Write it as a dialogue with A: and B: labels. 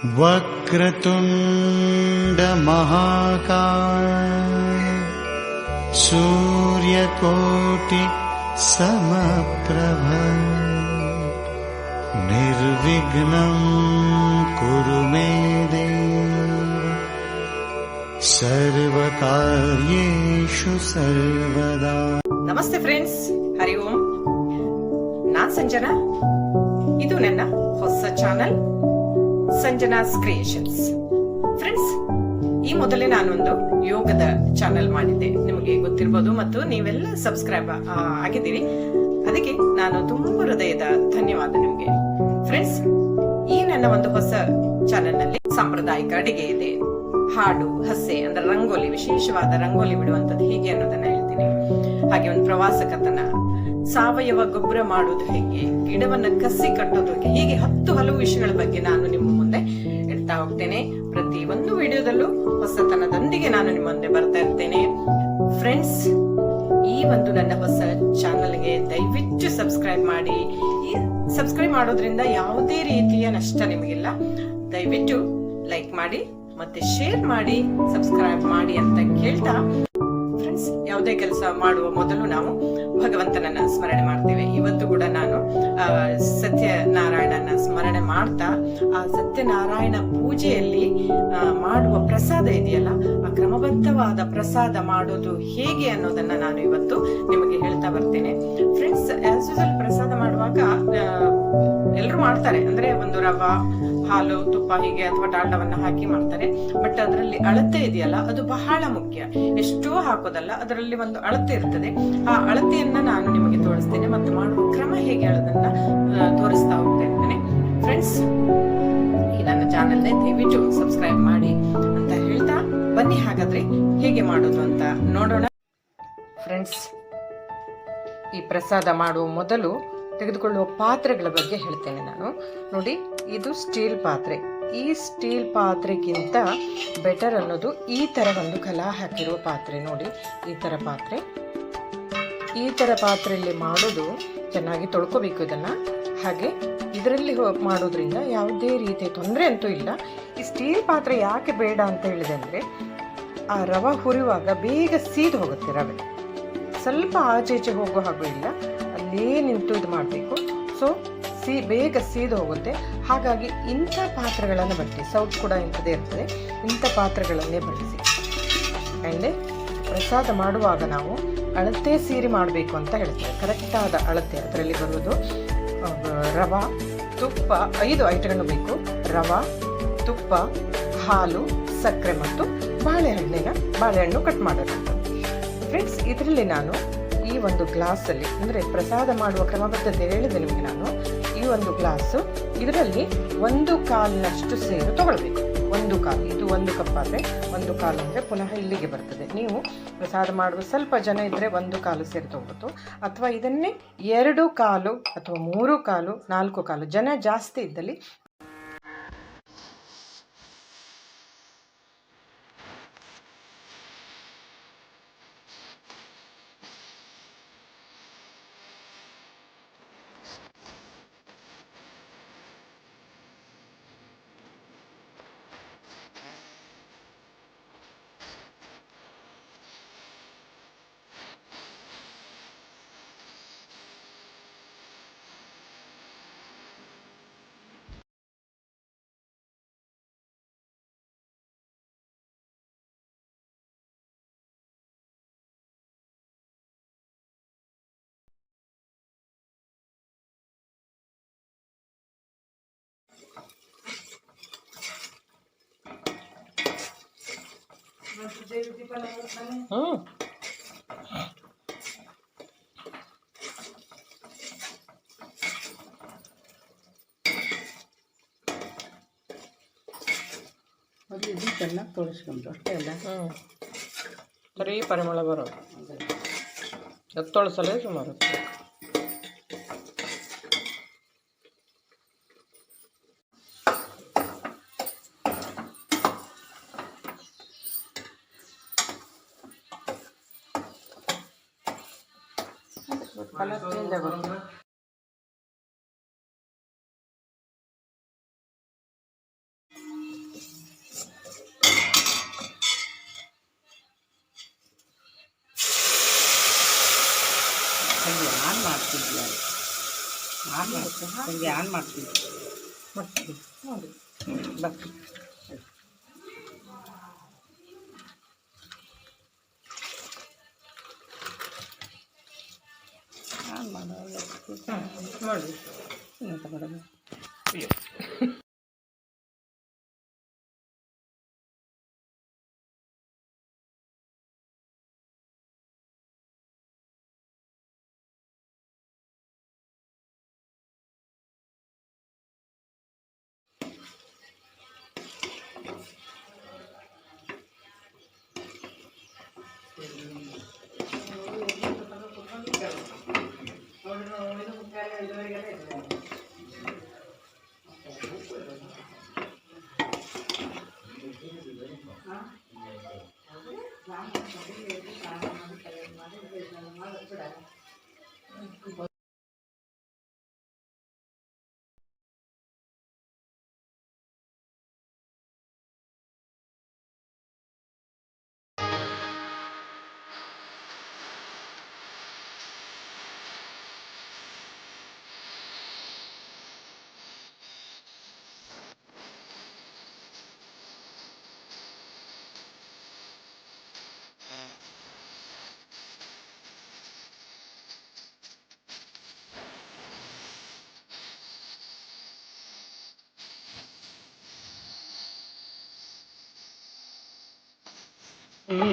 A: वक्रतुंड महाकाय सूर्यकोटि समप्रभ निर्विघ्नं कुरु मे देव सर्वकार्येषु सर्वदा।
B: ನಮಸ್ತೆ ಫ್ರೆಂಡ್ಸ್, ಹರಿ ಓಂ. ನಾನ್ ಸಂಜನಾ. ಇದು ನನ್ನ ಹೊಸ ಚಾನಲ್ ಸಂಜನಾಸ್ ಕ್ರಿಯೇಷನ್ಸ್. ಫ್ರೆಂಡ್ಸ್, ಈ ಮೊದಲೇ ನಾನೊಂದು ಯೋಗದ ಚಾನಲ್ ಮಾಡಿದ್ದೆ, ನಿಮಗೆ ಗೊತ್ತಿರಬಹುದು, ಮತ್ತು ನೀವೆಲ್ಲ ಸಬ್ಸ್ಕ್ರೈಬ್ ಆಗಿದ್ದೀರಿ. ಅದಕ್ಕೆ ನಾನು ತುಂಬಾ ಹೃದಯದ ಧನ್ಯವಾದ ನಿಮಗೆ. ಫ್ರೆಂಡ್ಸ್, ಈ ನನ್ನ ಒಂದು ಹೊಸ ಚಾನೆಲ್ ನಲ್ಲಿ ಸಾಂಪ್ರದಾಯಿಕ ಅಡಿಗೆ ಇದೆ, ಹಾಡು, ಹಸೆ ಅಂದ್ರೆ ರಂಗೋಲಿ, ವಿಶೇಷವಾದ ರಂಗೋಲಿ ಬಿಡುವಂತದ್ದು ಹೇಗೆ ಅನ್ನೋದನ್ನ ಹೇಳ್ತೀನಿ. ಹಾಗೆ ಒಂದು ಪ್ರವಾಸ ಕಥನ, ಸಾವಯವ ಗೊಬ್ಬರ ಮಾಡೋದು ಹೇಗೆ, ಗಿಡವನ್ನ ಕಸಿ ಕಟ್ಟೋದು ಹೇಗೆ, ಹೀಗೆ 10 ಹಲವು ವಿಷಯಗಳ ಬಗ್ಗೆ ನಾನು ನಿಮ್ಮ ಮುಂದೆ ಹೇಳ್ತಾ ಹೋಗ್ತೇನೆ. ಪ್ರತಿ ಒಂದು ವಿಡಿಯೋದಲ್ಲೂ ಹೊಸತನದೊಂದಿಗೆ ನಾನು ನಿಮ್ಮ ಮುಂದೆ ಬರ್ತಾ ಇರ್ತೇನೆ. ಫ್ರೆಂಡ್ಸ್, ಈ ಒಂದು ನನ್ನ ಹೊಸ ಚಾನಲ್ಗೆ ದಯವಿಟ್ಟು ಸಬ್ಸ್ಕ್ರೈಬ್ ಮಾಡಿ. ಈ ಸಬ್ಸ್ಕ್ರೈಬ್ ಮಾಡೋದ್ರಿಂದ ಯಾವುದೇ ರೀತಿಯ ನಷ್ಟ ನಿಮಗಿಲ್ಲ. ದಯವಿಟ್ಟು ಲೈಕ್ ಮಾಡಿ ಮತ್ತೆ ಶೇರ್ ಮಾಡಿ, ಸಬ್ಸ್ಕ್ರೈಬ್ ಮಾಡಿ ಅಂತ ಕೇಳ್ತಾ, ಫ್ರೆಂಡ್ಸ್, ಯಾವುದೇ ಕೆಲಸ ಮಾಡುವ ಮೊದಲು ನಾವು ಭಗವಂತನನ್ನ ಸ್ಮರಣೆ ಮಾಡ್ತೇವೆ. ಇವತ್ತು ಕೂಡ ನಾನು ಸತ್ಯನಾರಾಯಣನ ಸ್ಮರಣೆ ಮಾಡ್ತಾ, ಆ ಸತ್ಯನಾರಾಯಣ ಪೂಜೆಯಲ್ಲಿ ಮಾಡುವ ಪ್ರಸಾದ ಇದೆಯಲ್ಲ, ಆ ಕ್ರಮಬದ್ಧವಾದ ಪ್ರಸಾದ ಮಾಡೋದು ಹೇಗೆ ಅನ್ನೋದನ್ನ ನಾನು ಇವತ್ತು ನಿಮಗೆ ಹೇಳ್ತಾ ಬರ್ತೇನೆ. ಫ್ರೆಂಡ್ಸ್, ಆಸ್ ಯೂಶುವಲ್ ಪ್ರಸಾದ ಮಾಡುವಾಗ ಎಲ್ಲರೂ ಮಾಡ್ತಾರೆ, ಅಂದ್ರೆ ಒಂದು ರವಾ, ಹಾಲು, ತುಪ್ಪ ಹೀಗೆ ಅಥವಾ ಡಾಲ್ಡವನ್ನ ಹಾಕಿ ಮಾಡ್ತಾರೆ. ಬಟ್ ಅದರಲ್ಲಿ ಅಳತೆ ಇದೆಯಲ್ಲ, ಅದು ಬಹಳ ಮುಖ್ಯ. ಎಷ್ಟೋ ಹಾಕೋದಲ್ಲ, ಅದರಲ್ಲಿ ಒಂದು ಅಳತೆ ಇರ್ತದೆ. ಆ ಅಳತೆಯನ್ನ ನಾನು ನಿಮಗೆ ತೋರಿಸ್ತೇನೆ ಮತ್ತು ಮಾಡುವ ಕ್ರಮ ಹೇಗೆ ಹೇಳೋದನ್ನ ತೋರಿಸ್ತಾ ಹೋಗ್ತೇನೆ. ಫ್ರೆಂಡ್ಸ್, ಈ ನನ್ನ ಚಾನೆಲ್ ದಯವಿಟ್ಟು ಸಬ್ಸ್ಕ್ರೈಬ್ ಮಾಡಿ ಅಂತ ಹೇಳ್ತಾ, ಬನ್ನಿ ಹಾಗಾದ್ರೆ ಹೇಗೆ ಮಾಡೋದು ಅಂತ ನೋಡೋಣ. ಫ್ರೆಂಡ್ಸ್, ಈ ಪ್ರಸಾದ ಮಾಡುವ ಮೊದಲು ತೆಗೆದುಕೊಳ್ಳುವ ಪಾತ್ರೆಗಳ ಬಗ್ಗೆ ಹೇಳ್ತೇನೆ ನಾನು. ನೋಡಿ, ಇದು ಸ್ಟೀಲ್ ಪಾತ್ರೆ. ಈ ಸ್ಟೀಲ್ ಪಾತ್ರೆಗಿಂತ ಬೆಟರ್ ಅನ್ನೋದು ಈ ತರ ಒಂದು ಕಲಾ ಹಾಕಿರುವ ಪಾತ್ರೆ. ನೋಡಿ, ಈ ತರ ಪಾತ್ರೆ. ಈ ತರ ಪಾತ್ರೆಯಲ್ಲಿ ಮಾಡೋದು, ಚೆನ್ನಾಗಿ ತೊಳ್ಕೋಬೇಕು ಇದನ್ನ. ಹಾಗೆ ಇದರಲ್ಲಿ ಮಾಡೋದ್ರಿಂದ ಯಾವುದೇ ರೀತಿಯ ತೊಂದರೆ ಅಂತೂ ಇಲ್ಲ. ಈ ಸ್ಟೀಲ್ ಪಾತ್ರೆ ಯಾಕೆ ಬೇಡ ಅಂತ ಹೇಳಿದೆ ಅಂದ್ರೆ, ಆ ರವೆ ಹುರಿಯುವಾಗ ಬೇಗ ಸೀದು ಹೋಗುತ್ತೆ. ರವೆ ಸ್ವಲ್ಪ ಆಚೆ ಹೋಗೋ ಹಾಗೂ ಇಲ್ಲ, ಅಲ್ಲೇ ನಿಂತು ಇದು ಮಾಡಬೇಕು. ಸೊ ಬೇಗ ಸೀದು ಹೋಗುತ್ತೆ. ಹಾಗಾಗಿ ಇಂಥ ಪಾತ್ರೆಗಳನ್ನು ಬಳಸಿ, ಸೌಟ್ ಕೂಡ ಇಂಥದ್ದೇ ಇರ್ತದೆ, ಇಂಥ ಪಾತ್ರೆಗಳನ್ನೇ ಬಳಸಿ. ಆ್ಯಂಡ್ ಪ್ರಸಾದ ಮಾಡುವಾಗ ನಾವು ಅಳತೆ ಸೇರಿ ಮಾಡಬೇಕು ಅಂತ ಹೇಳ್ತಾರೆ. ಕರೆಕ್ಟಾದ ಅಳತೆ ಅದರಲ್ಲಿ ಬರುವುದು ರವಾ, ತುಪ್ಪ, 5 ಐಟಗಳು ಬೇಕು. ರವಾ, ತುಪ್ಪ, ಹಾಲು, ಸಕ್ಕರೆ ಮತ್ತು ಬಾಳೆಹಣ್ಣು ಕಟ್ ಮಾಡೋದು. ಫ್ರೆಂಡ್ಸ್, ಇದರಲ್ಲಿ ನಾನು ಈ ಒಂದು ಗ್ಲಾಸಲ್ಲಿ, ಅಂದರೆ ಪ್ರಸಾದ ಮಾಡುವ ಕ್ರಮಬದ್ಧತೆ ಹೇಳಿದೆ ನಿಮಗೆ ನಾನು. ಈ ಒಂದು ಗ್ಲಾಸು, ಇದರಲ್ಲಿ 1/4 ಸೇರು ತಗೊಳ್ಬೇಕು. 1/4, ಇದು 1 ಕಪ್ ಆದರೆ 1/4 ಅಂದರೆ ಪುನಃ ಇಲ್ಲಿಗೆ ಬರ್ತದೆ. ನೀವು ಪ್ರಸಾದ ಮಾಡುವ ಸ್ವಲ್ಪ ಜನ ಇದ್ದರೆ 1/4 ಸೇರು ತಗೋಬೋದು, ಅಥವಾ ಇದನ್ನೇ 2/4 ಅಥವಾ 3/4, 4/4 ಜನ ಜಾಸ್ತಿ ಇದ್ದಲ್ಲಿ ಚೆನ್ನಾಗಿ ತೊಳಸ್ಕೊಂಡು ಅಷ್ಟೇ ಅಲ್ಲ. ಸರಿ, ಪರಿಮಳ ಬರೋದು ತೊಳಸಲೇ ಸುಮಾರು. ಕಲರ್ ಚೇಂಜ್ ಆಗುತ್ತೆ.
C: ಆನ್ ಮಾಡ್ತೀನಿ
B: ನೋಡಿ
C: ಬಾ ಆನ್
B: ನೋಡಿ
C: ಮಾಡೋದು